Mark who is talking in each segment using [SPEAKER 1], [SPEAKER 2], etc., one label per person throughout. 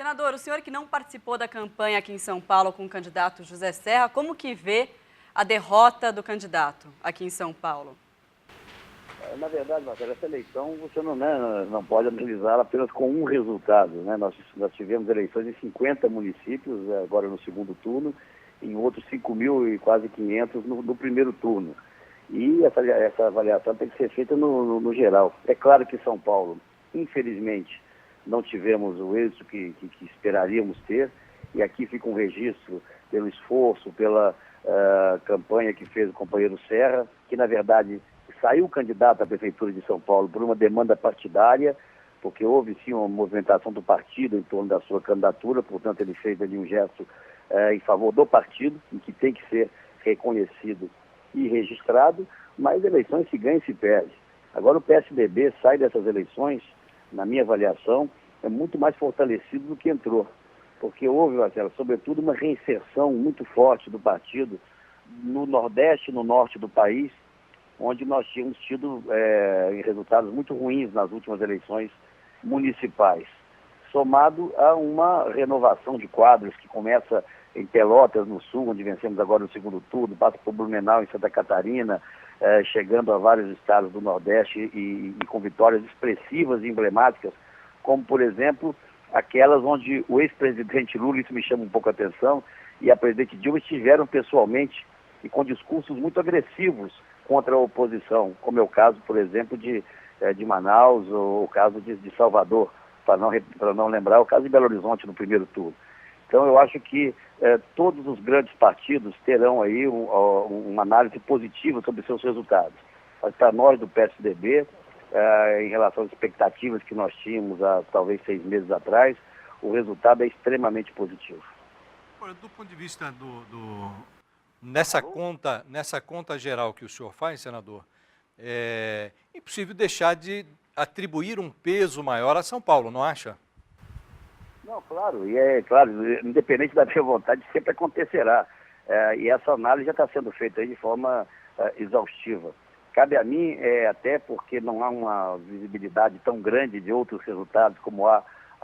[SPEAKER 1] Senador, o senhor que não participou da campanha aqui em São Paulo com o candidato José Serra, como que vê a derrota do candidato aqui em São Paulo?
[SPEAKER 2] Na verdade, Marcelo, essa eleição você não pode analisá-la apenas com um resultado, né? Nós tivemos eleições em 50 municípios, agora no segundo turno, em outros 5.000 e quase 500 no primeiro turno. E essa avaliação tem que ser feita no geral. É claro que São Paulo, infelizmente, não tivemos o êxito que esperaríamos ter, e aqui fica um registro pelo esforço, pela campanha que fez o companheiro Serra, que na verdade saiu candidato à Prefeitura de São Paulo por uma demanda partidária, porque houve sim uma movimentação do partido em torno da sua candidatura, portanto ele fez ali um gesto em favor do partido, e que tem que ser reconhecido e registrado, mas eleições se ganha e se perde. Agora o PSDB sai dessas eleições, na minha avaliação, é muito mais fortalecido do que entrou, porque houve, Marcelo, sobretudo uma reinserção muito forte do partido no Nordeste e no Norte do país, onde nós tínhamos tido resultados muito ruins nas últimas eleições municipais, somado a uma renovação de quadros que começa em Pelotas, no Sul, onde vencemos agora no segundo turno, passa por Blumenau, em Santa Catarina, chegando a vários estados do Nordeste e com vitórias expressivas e emblemáticas, como, por exemplo, aquelas onde o ex-presidente Lula, isso me chama um pouco a atenção, e a presidente Dilma estiveram pessoalmente e com discursos muito agressivos contra a oposição, como é o caso, por exemplo, de Manaus, ou o caso de Salvador, para não lembrar, o caso de Belo Horizonte no primeiro turno. Então eu acho que todos os grandes partidos terão aí uma análise positiva sobre seus resultados. Mas para nós do PSDB, em relação às expectativas que nós tínhamos há talvez 6 meses atrás, o resultado é extremamente positivo.
[SPEAKER 3] Olha, do ponto de vista nessa conta geral que o senhor faz, senador, é impossível deixar de atribuir um peso maior a São Paulo, não acha?
[SPEAKER 2] Não, claro, independente da minha vontade, sempre acontecerá. E essa análise já está sendo feita aí de forma exaustiva. Cabe a mim, até porque não há uma visibilidade tão grande de outros resultados como há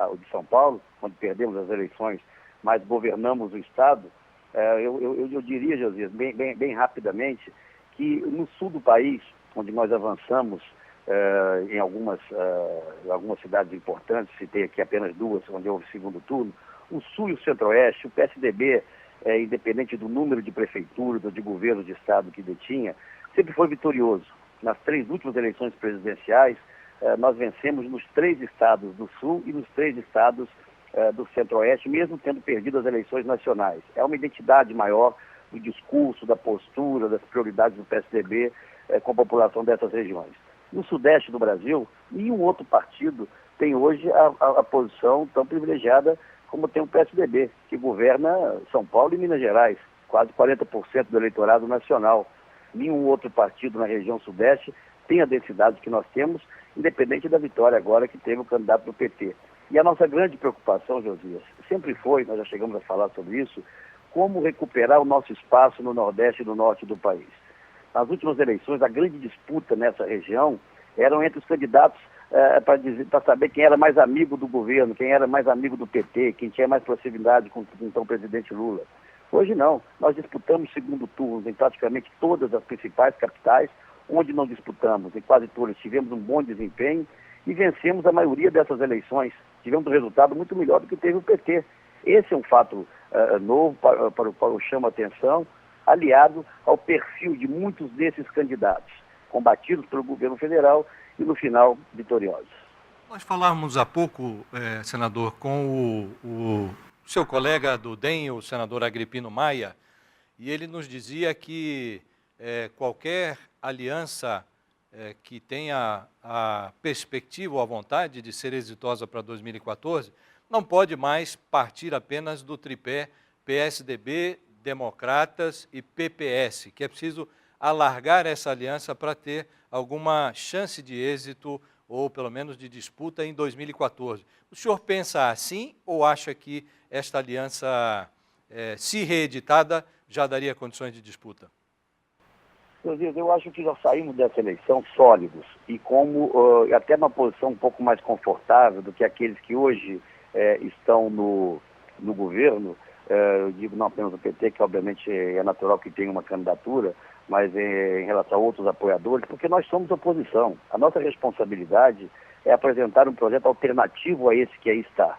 [SPEAKER 2] o de São Paulo, onde perdemos as eleições, mas governamos o Estado, eu diria, Josias, bem rapidamente, que no sul do país, onde nós avançamos em algumas cidades importantes, citei aqui apenas 2, onde houve segundo turno, o sul e o centro-oeste, o PSDB, independente do número de prefeituras ou de governos de Estado que detinha, sempre foi vitorioso. Nas 3 últimas eleições presidenciais, nós vencemos nos 3 estados do sul e nos 3 estados do centro-oeste, mesmo tendo perdido as eleições nacionais. É uma identidade maior do discurso, da postura, das prioridades do PSDB com a população dessas regiões. No sudeste do Brasil, nenhum outro partido tem hoje a posição tão privilegiada como tem o PSDB, que governa São Paulo e Minas Gerais, quase 40% do eleitorado nacional. Nenhum outro partido na região sudeste tem a densidade que nós temos, independente da vitória agora que teve o candidato do PT. E a nossa grande preocupação, Josias, sempre foi, nós já chegamos a falar sobre isso, como recuperar o nosso espaço no Nordeste e no Norte do país. Nas últimas eleições, a grande disputa nessa região eram entre os candidatos para saber quem era mais amigo do governo, quem era mais amigo do PT, quem tinha mais proximidade com o então presidente Lula. Hoje não, nós disputamos segundo turno em praticamente todas as principais capitais, onde não disputamos, em quase todas tivemos um bom desempenho e vencemos a maioria dessas eleições. Tivemos um resultado muito melhor do que teve o PT. Esse é um fato novo para o qual chamo a atenção, aliado ao perfil de muitos desses candidatos, combatidos pelo governo federal e, no final, vitoriosos.
[SPEAKER 3] Nós falávamos há pouco, senador, com o seu colega do DEM, o senador Agripino Maia, e ele nos dizia que qualquer aliança que tenha a perspectiva ou a vontade de ser exitosa para 2014, não pode mais partir apenas do tripé PSDB, Democratas e PPS, que é preciso alargar essa aliança para ter alguma chance de êxito ou pelo menos de disputa em 2014. O senhor pensa assim ou acha que esta aliança, se reeditada, já daria condições de disputa?
[SPEAKER 2] Eu acho que já saímos dessa eleição sólidos e até numa posição um pouco mais confortável do que aqueles que hoje estão no governo, eu digo não apenas o PT, que obviamente é natural que tenha uma candidatura, mas em relação a outros apoiadores, porque nós somos oposição. A nossa responsabilidade é apresentar um projeto alternativo a esse que aí está.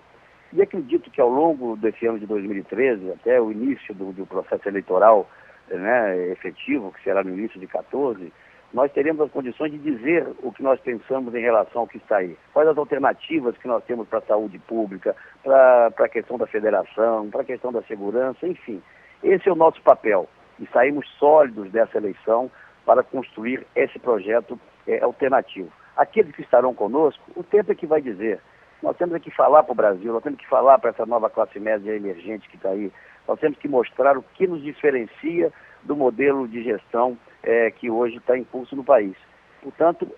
[SPEAKER 2] E acredito que ao longo desse ano de 2013, até o início do processo eleitoral, né, efetivo, que será no início de 2014, nós teremos as condições de dizer o que nós pensamos em relação ao que está aí. Quais as alternativas que nós temos para a saúde pública, para a questão da federação, para a questão da segurança, enfim. Esse é o nosso papel. E saímos sólidos dessa eleição para construir esse projeto alternativo. Aqueles que estarão conosco, o tempo é que vai dizer. Nós temos que falar para o Brasil, nós temos que falar para essa nova classe média emergente que está aí. Nós temos que mostrar o que nos diferencia do modelo de gestão que hoje está em curso no país. Portanto,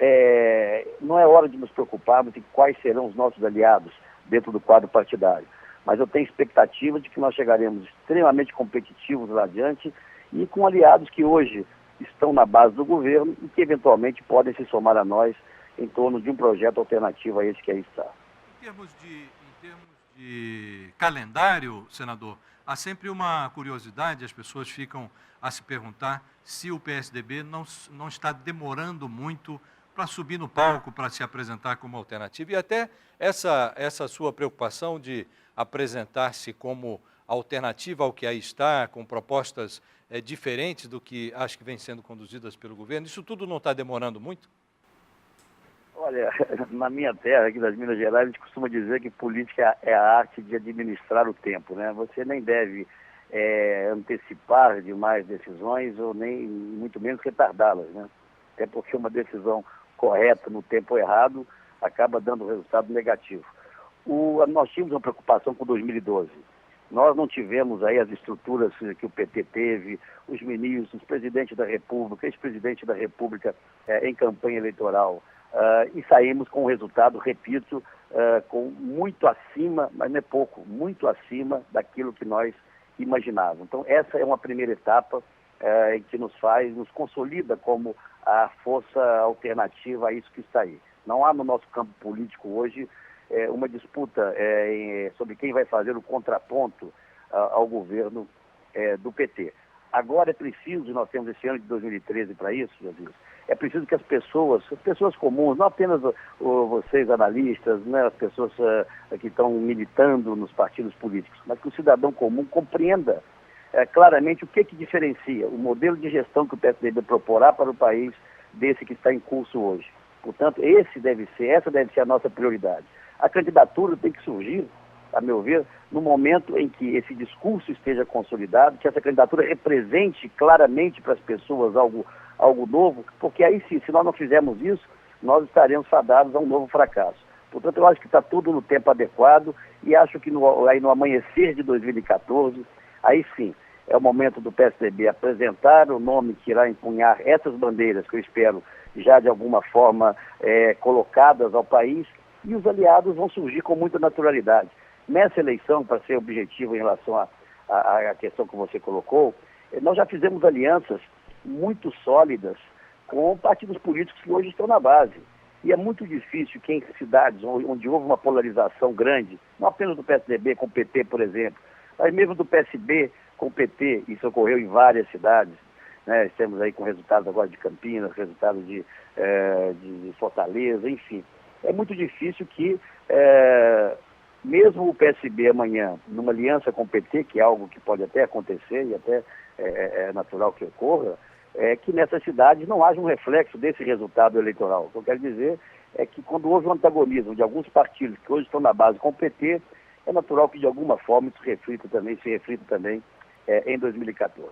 [SPEAKER 2] não é hora de nos preocuparmos em quais serão os nossos aliados dentro do quadro partidário. Mas eu tenho expectativa de que nós chegaremos extremamente competitivos lá adiante e com aliados que hoje estão na base do governo e que eventualmente podem se somar a nós em torno de um projeto alternativo a esse que aí está.
[SPEAKER 3] Em termos de calendário, senador, há sempre uma curiosidade, as pessoas ficam a se perguntar se o PSDB não está demorando muito para subir no palco, para se apresentar como alternativa. E até essa sua preocupação de apresentar-se como alternativa ao que aí está, com propostas diferentes do que acho que vem sendo conduzidas pelo governo, isso tudo não está demorando muito?
[SPEAKER 2] Olha, na minha terra, aqui das Minas Gerais, a gente costuma dizer que política é a arte de administrar o tempo, né? Você nem deve antecipar demais decisões ou nem muito menos retardá-las, né? Até porque uma decisão correta no tempo errado acaba dando resultado negativo. Nós tínhamos uma preocupação com 2012. Nós não tivemos aí as estruturas que o PT teve, os ministros, presidente da República, ex-presidente da República em campanha eleitoral. E saímos com um resultado, repito, com muito acima, mas não é pouco, muito acima daquilo que nós imaginávamos. Então, essa é uma primeira etapa que nos consolida como a força alternativa a isso que está aí. Não há no nosso campo político hoje uma disputa sobre quem vai fazer o contraponto ao governo do PT. Agora é preciso, nós temos esse ano de 2013 para isso, Jesus, é preciso que as pessoas comuns, não apenas vocês analistas, né, as pessoas que estão militando nos partidos políticos, mas que o cidadão comum compreenda claramente o que diferencia o modelo de gestão que o PSDB proporá para o país desse que está em curso hoje. Portanto, essa deve ser a nossa prioridade. A candidatura tem que surgir, a meu ver, no momento em que esse discurso esteja consolidado, que essa candidatura represente claramente para as pessoas algo novo, porque aí sim, se nós não fizermos isso, nós estaremos fadados a um novo fracasso. Portanto, eu acho que está tudo no tempo adequado e acho que no amanhecer de 2014, aí sim, é o momento do PSDB apresentar o nome que irá empunhar essas bandeiras, que eu espero já de alguma forma colocadas ao país, e os aliados vão surgir com muita naturalidade. Nessa eleição, para ser objetivo em relação à questão que você colocou, nós já fizemos alianças muito sólidas com partidos políticos que hoje estão na base. E é muito difícil que em cidades onde houve uma polarização grande, não apenas do PSDB com o PT, por exemplo, mas mesmo do PSB com o PT, isso ocorreu em várias cidades, né? Estamos aí com resultados agora de Campinas, resultados de Fortaleza, enfim. É muito difícil que, mesmo o PSB amanhã, numa aliança com o PT, que é algo que pode até acontecer e até é natural que ocorra, que nessas cidades não haja um reflexo desse resultado eleitoral. O que eu quero dizer é que quando houve um antagonismo de alguns partidos que hoje estão na base com o PT, é natural que de alguma forma isso se reflita também em 2014.